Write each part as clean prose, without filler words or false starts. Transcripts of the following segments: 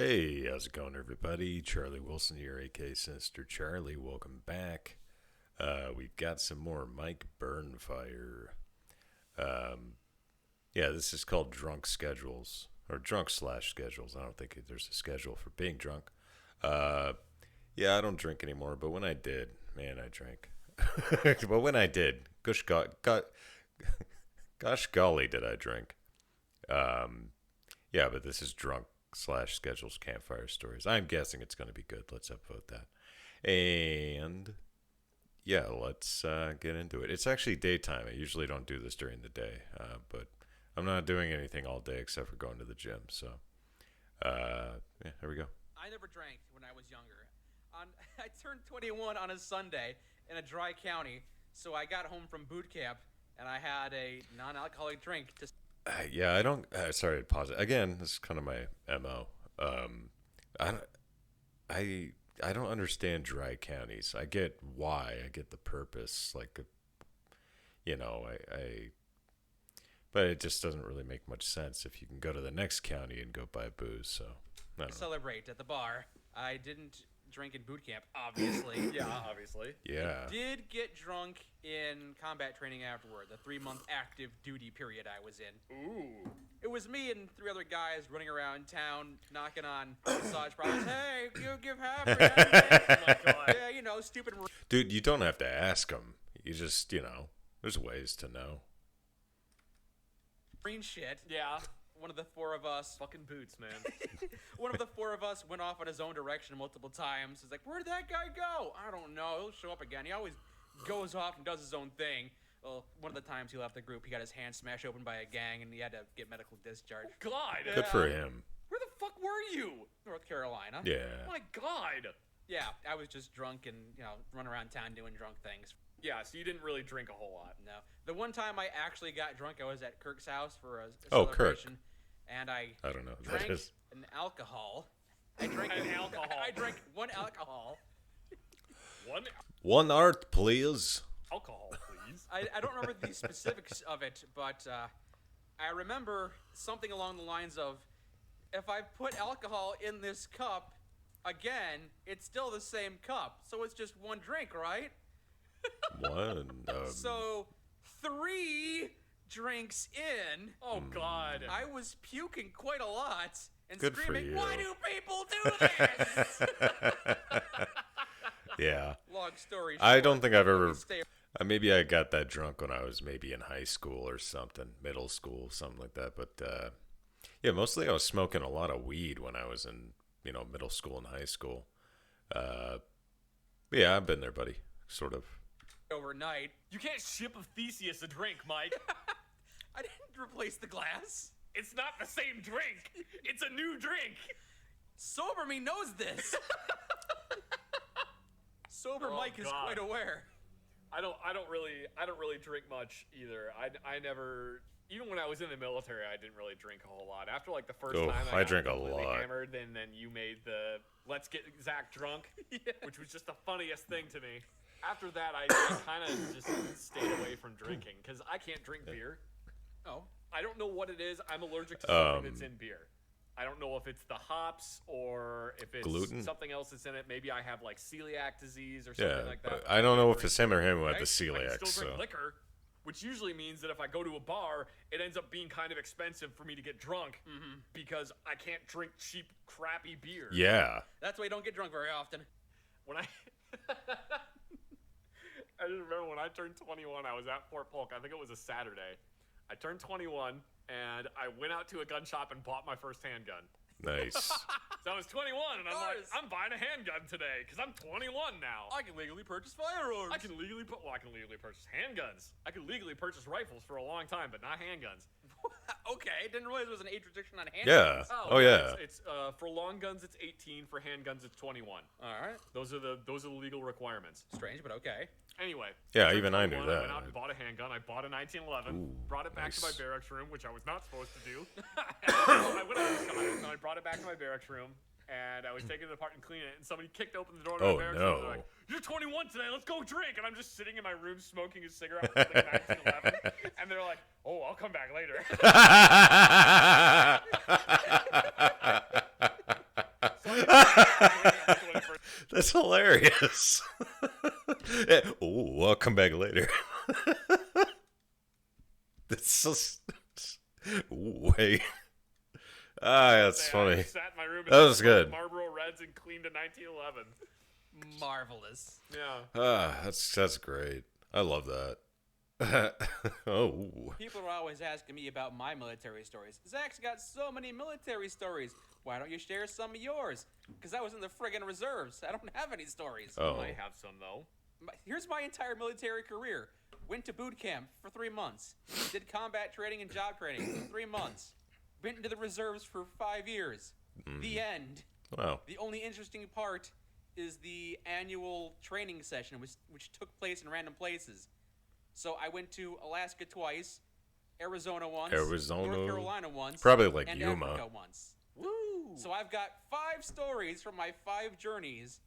Hey, how's it going, everybody? Charlie Wilson here, aka Sinister Charlie. Welcome back. We've got some more Mike Burnfire. Um, yeah, this is called Drunk Schedules, or Drunk slash Schedules. I don't think there's a schedule for being drunk. Uh, yeah, I don't drink anymore, but when I did, man, I drank. But when I did, gosh golly, did I drink. Um, yeah, but this is Drunk slash Schedules Campfire Stories. I'm guessing it's going to be good. Let's upvote that. And yeah, let's get into it. It's actually daytime. I usually don't do this during the day, but I'm not doing anything all day except for going to the gym. So, yeah, here we go. I never drank when I was younger. I turned 21 on a Sunday in a dry county, so I got home from boot camp and I had a non-alcoholic drink to. Yeah, I don't. Sorry to pause it again. This is kind of my mo. I don't. I don't understand dry counties. I get why. I get the purpose. Like, but it just doesn't really make much sense if you can go to the next county and go buy booze. So I don't know. Celebrate at the bar. I didn't drink in boot camp, obviously. Yeah, obviously. Yeah. Did get drunk in combat training afterward, the 3-month active duty period I was in. Ooh. It was me and 3 other guys running around town, knocking on massage parlors. Hey, you give half. Oh my God. Yeah, stupid. Dude, you don't have to ask them. You just, there's ways to know. Green shit. Yeah. One of the 4 of us. Fucking boots, man. One of the 4 of us went off in his own direction multiple times. He's like, where'd that guy go? I don't know. He'll show up again. He always goes off and does his own thing. Well, one of the times he left the group, he got his hand smashed open by a gang, and he had to get medical discharge. Oh, God. Good for him. Where the fuck were you? North Carolina. Yeah. Oh, my God. Yeah, I was just drunk and, run around town doing drunk things. Yeah, so you didn't really drink a whole lot. No. The one time I actually got drunk, I was at Kirk's house for a Oh, Kirk. celebration. And I don't know who drank that is. an alcohol. I drank An alcohol. I drank 1 alcohol. One art, please. Alcohol, please. I don't remember the specifics of it, but I remember something along the lines of, if I put alcohol in this cup again, it's still the same cup, so it's just 1 drink, right? One. So 3 drinks in. Oh, God. I was puking quite a lot and Good for screaming, you. why do people do this? Yeah. Long story short. I don't think I've ever. Stay- Maybe I got that drunk when I was maybe in high school or something, middle school, something like that. But yeah, mostly I was smoking a lot of weed when I was in middle school and high school. Yeah, I've been there, buddy. Sort of. Overnight. You can't ship a Theseus a drink, Mike. I didn't replace the glass. It's not the same drink. It's a new drink. Sober me knows this. Sober Oh, Mike is God. quite aware. I don't really drink much either. I never, even when I was in the military, I didn't really drink a whole lot. After like the first Oh, time I got drank a completely lot. hammered, and then you made the let's get Zach drunk, Yeah. which was just the funniest thing to me. After that, I kind of just stayed away from drinking because I can't drink beer. Oh. I don't know what it is. I'm allergic to something that's in beer. I don't know if it's the hops or if it's Gluten? something else that's in it. Maybe I have like celiac disease or something Yeah, like that. but I don't know if it's him or him who had the I celiac. can still drink So liquor, which usually means that if I go to a bar, it ends up being kind of expensive for me to get drunk because I can't drink cheap, crappy beer. yeah, That's why you don't get drunk very often. When I I just remember when I turned 21, I was at Fort Polk. I think it was a Saturday. I turned 21, and I went out to a gun shop and bought my first handgun. nice. So I was 21, and I'm like, Nice. I'm buying a handgun today because I'm 21 now. I can legally purchase firearms. I can legally purchase handguns. I could legally purchase rifles for a long time, but not handguns. Okay, didn't realize there was an age restriction on Yeah. handguns. Oh yeah. It's for long guns it's 18. For handguns it's 21. All right. Those are the legal requirements. Strange, but okay. Anyway. Yeah, turned even I knew 21, that. I went out and bought a handgun. I bought a 1911. Ooh, brought it back to my nice. barracks room, which I was not supposed to do. I went out and shot it, and I brought it back to my barracks room. And I was taking it apart and cleaning it, and somebody kicked open the door to Oh, my barracks no. room. And they're like, "You're 21 today. Let's go drink." And I'm just sitting in my room smoking a cigarette with like 1911. And they're like, "Oh, I'll come back later." That's hilarious. Oh, I'll come back later. That's so. Ooh, hey. That's funny. I sat in my room and That was good. Marlboro Reds and cleaned a 1911. Marvelous. Yeah. That's great. I love that. Oh. People are always asking me about my military stories. Zach's got so many military stories. Why don't you share some of yours? Because I was in the friggin' reserves. I don't have any stories. Oh. I have some, though. Here's my entire military career. Went to boot camp for 3 months. Did combat training and job training for 3 months. Went into the reserves for 5 years. The end. Wow. The only interesting part is the annual training session, which took place in random places. So I went to Alaska twice, Arizona once, North Carolina once, probably like and Yuma. Africa once. Woo! So I've got 5 stories from my 5 journeys.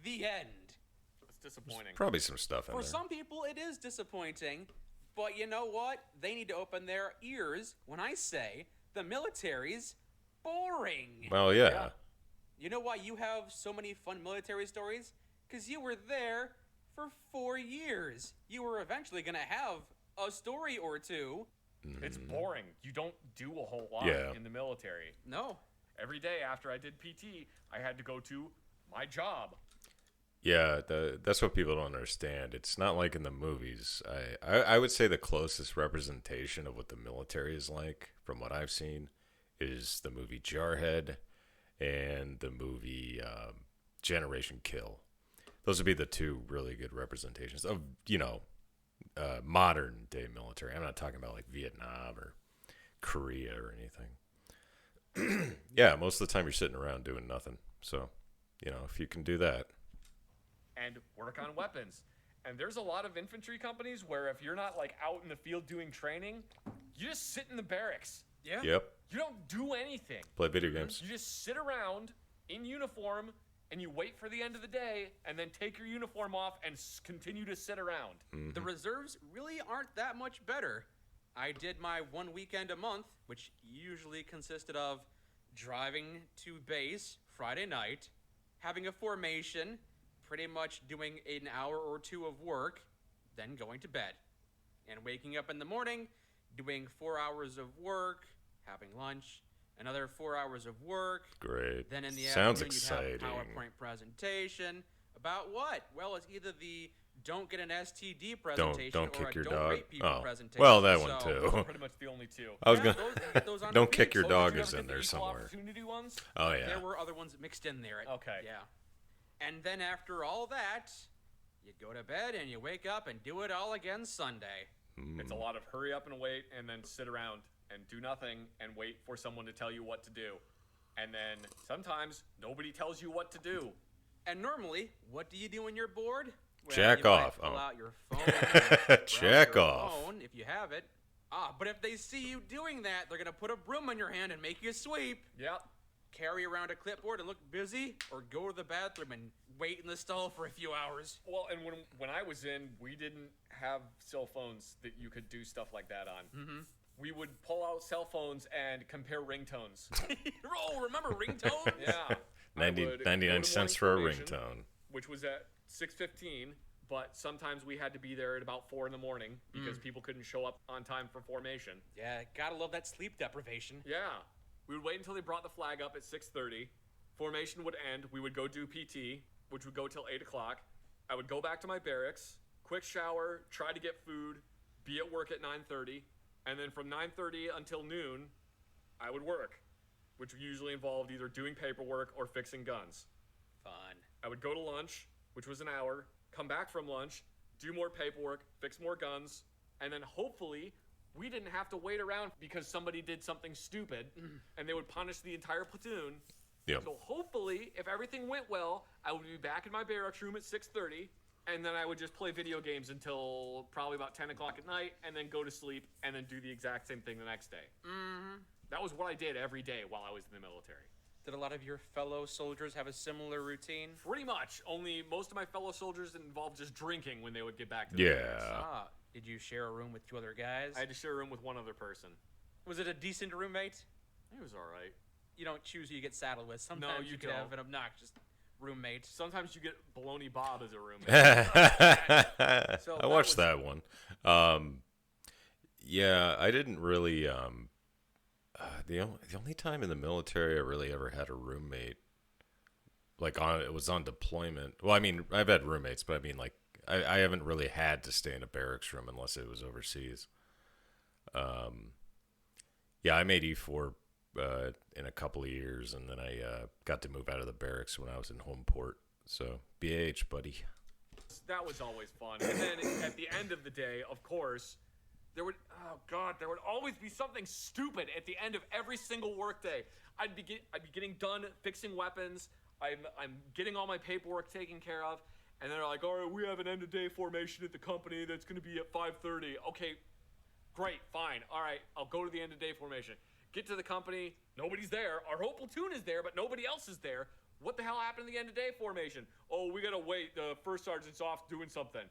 The end. It's disappointing. Probably some stuff in For there. some people, it is disappointing, but you know what? They need to open their ears when I say the military's boring. Well, yeah. You know why you have so many fun military stories? Because you were there for 4 years. You were eventually going to have a story or two. It's boring. You don't do a whole lot in the military. No. Every day after I did PT, I had to go to my job. Yeah, that's what people don't understand. It's not like in the movies. I would say the closest representation of what the military is like, from what I've seen, is the movie Jarhead and the movie Generation Kill. Those would be the 2 really good representations of, modern day military. I'm not talking about like Vietnam or Korea or anything. Yeah, most of the time you're sitting around doing nothing. So, if you can do that. And work on weapons. And there's a lot of infantry companies where if you're not like out in the field doing training, you just sit in the barracks. Yeah. Yep. You don't do anything. Play video games. You just sit around in uniform and you wait for the end of the day and then take your uniform off and continue to sit around. The reserves really aren't that much better. I did my 1 weekend a month, which usually consisted of driving to base Friday night, having a formation, pretty much doing an hour or 2 of work, then going to bed. And waking up in the morning, doing 4 hours of work, having lunch, another 4 hours of work. Great. Then in the Sounds afternoon, exciting. you'd have a PowerPoint presentation. About what? Well, it's either the don't get an STD presentation don't or kick a your don't dog. rape people Oh, presentation. well, that one So- too. Those are pretty much the only 2. I was Yeah, gonna. those aren't Don't the kick your Oh, dog did you is ever in get the there equal somewhere. opportunity ones? Oh yeah. There were other ones mixed in there. Okay. Yeah. And then after all that, you go to bed and you wake up and do it all again Sunday. It's a lot of hurry up and wait and then sit around and do nothing and wait for someone to tell you what to do. And then sometimes nobody tells you what to do. And normally, what do you do when you're bored? Well, Jack you might off. Pull Oh. out your phone. and browse Jack your off. Phone if you have it. But if they see you doing that, they're gonna put a broom in your hand and make you sweep. Yeah. Carry around a clipboard and look busy, or go to the bathroom and wait in the stall for a few hours. Well, and when I was in, we didn't have cell phones that you could do stuff like that on. Mm-hmm. We would pull out cell phones and compare ringtones. Oh, remember ringtones? Yeah. 99 cents for a ringtone. Which was at 6:15, but sometimes we had to be there at about 4 in the morning because people couldn't show up on time for formation. Yeah, gotta love that sleep deprivation. Yeah. We would wait until they brought the flag up at 6:30. Formation would end. We would go do PT, which would go till 8 o'clock. I would go back to my barracks, quick shower, try to get food, be at work at 9:30, and then from 9:30 until noon, I would work, which usually involved either doing paperwork or fixing guns. Fun. I would go to lunch, which was an hour, come back from lunch, do more paperwork, fix more guns, and then hopefully we didn't have to wait around because somebody did something stupid and they would punish the entire platoon. Yep. So hopefully, if everything went well, I would be back in my barracks room at 6:30, and then I would just play video games until probably about 10 o'clock at night, and then go to sleep, and then do the exact same thing the next day. Mm-hmm. That was what I did every day while I was in the military. Did a lot of your fellow soldiers have a similar routine? Pretty much. Only most of my fellow soldiers involved just drinking when they would get back to the barracks. Yeah. Did you share a room with 2 other guys? I had to share a room with one other person. Was it a decent roommate? It was all right. You don't choose who you get saddled with. Sometimes you you could have don't. an obnoxious roommates. Sometimes you get Baloney Bob as a roommate. So I watched that one. Yeah, I didn't really. The only time in the military I really ever had a roommate, like it was on deployment. Well, I mean, I've had roommates, but I mean, like, I haven't really had to stay in a barracks room unless it was overseas. Yeah, I made E4 in a couple of years, and then I got to move out of the barracks when I was in home port. So, BH, buddy. That was always fun. And then at the end of the day, of course, there would always be something stupid at the end of every single workday. I'd be getting done fixing weapons. I'm getting all my paperwork taken care of, and they're like, all right, we have an end of day formation at the company that's going to be at 5:30. Okay, great, fine. All right, I'll go to the end of day formation. Get to the company, nobody's there. Our whole platoon is there, but nobody else is there. What the hell happened to the end of day formation? Oh, we gotta wait. The first sergeant's off doing something.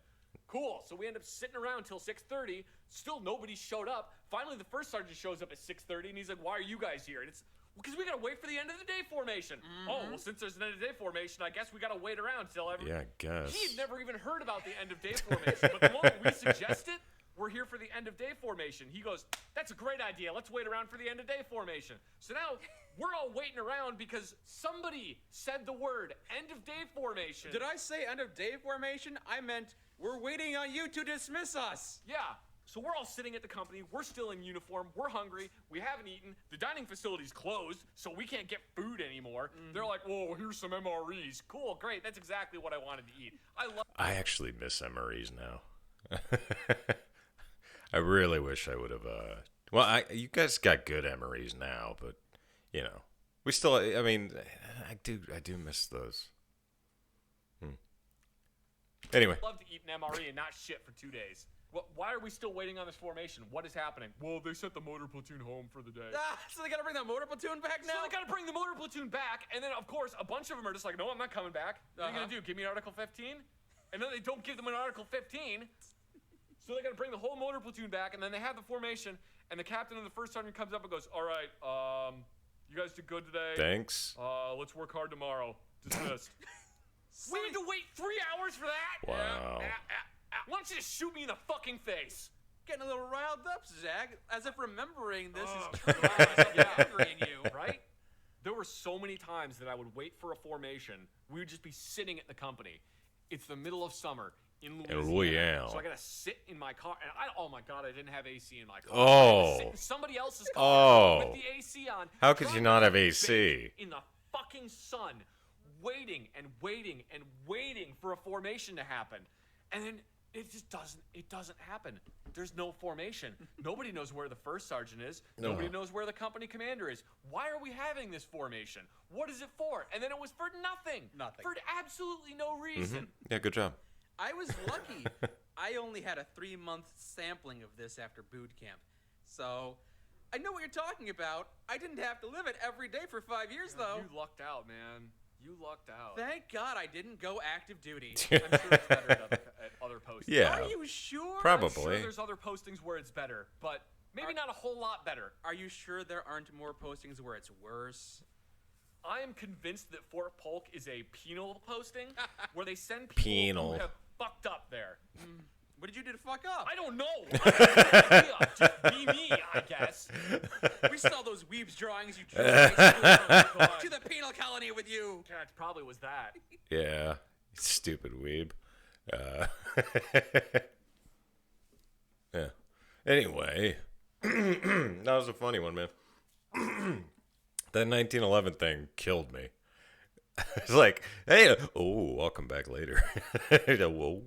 Cool. So we end up sitting around till 6:30. Still nobody showed up. Finally, the first sergeant shows up at 6:30, and he's like, "Why are you guys here?" And it's because we gotta wait for the end of the day formation. Oh, well, since there's an end of day formation, I guess we gotta wait around till everyone. Yeah, I guess. He had never even heard about the end of day formation, but the moment we suggest it, we're here for the end of day formation. He goes, that's a great idea. Let's wait around for the end of day formation. So now we're all waiting around because somebody said the word end of day formation. Did I say end of day formation? I meant we're waiting on you to dismiss us. Yeah. So we're all sitting at the company. We're still in uniform. We're hungry. We haven't eaten. The dining facility's closed, so we can't get food anymore. They're like, whoa, here's some MREs. Cool, great. That's exactly what I wanted to eat. I actually miss MREs now. I really wish I would have. Well, you guys got good MREs now, but you know, we still. I mean, I do miss those. Anyway, I'd love to eat an MRE and not shit for 2 days. Why are we still waiting on this formation? What is happening? Well, they sent the motor platoon home for the day. So they gotta bring that motor platoon back now? So they gotta bring the motor platoon back, and then of course a bunch of them are just like, no, I'm not coming back. What are you gonna do? Give me an Article 15? And then they don't give them an Article 15. So they gotta bring the whole motor platoon back, and then they have the formation, and the captain of the first sergeant comes up and goes, all right, you guys did good today. Thanks. Let's work hard tomorrow. Dismissed. We had to wait 3 hours for that? Wow. Why don't you just shoot me in the fucking face? Getting a little riled up, Zach, as if remembering this is Yeah. angering you. Right? There were so many times that I would wait for a formation. We would just be sitting at the company. It's the middle of summer in Louisiana. So I gotta sit in my car, and oh my god, I didn't have AC in my car. I had to sit in somebody else's car with the AC on. How could you not have AC? In the fucking sun, waiting and waiting and waiting for a formation to happen, and then it just doesn't happen. There's no formation. Nobody knows where the first sergeant is. Nobody knows where the company commander is. Why are we having this formation? What is it for? And then it was for nothing. Nothing. For absolutely no reason. Yeah, good job. I was lucky. I only had a 3-month sampling of this after boot camp. So I know what you're talking about. I didn't have to live it every day for 5 years, though. You lucked out, man. You lucked out. Thank God I didn't go active duty. I'm sure it's better at other postings. Yeah. Are you sure? Probably. I'm sure there's other postings where it's better, but maybe not a whole lot better. Are you sure there aren't more postings where it's worse? I am convinced that Fort Polk is a penal posting where they send people who have fucked up there. What did you do to fuck up? I don't know. I have no idea. Just be me, I guess. We saw those weebs drawings you drew to the penal colony with you. God, it probably was that. Yeah, stupid weeb. Yeah. Anyway, that was a funny one, man. That 1911 thing killed me. It's like, hey, I'll come back later. Whoa.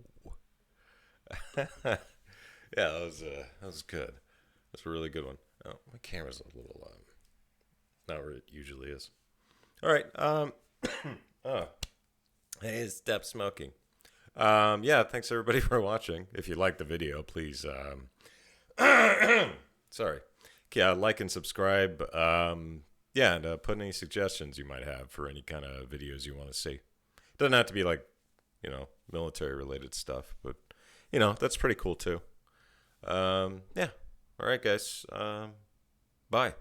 Yeah, that was good. That's a really good one. Oh, my camera's a little not where it usually is. All right. Hey, stop smoking. Yeah, thanks everybody for watching. If you liked the video, please sorry. Yeah, like and subscribe. Yeah, and put any suggestions you might have for any kind of videos you want to see. Doesn't have to be like, military related stuff, but that's pretty cool too. Yeah. All right, guys. Bye.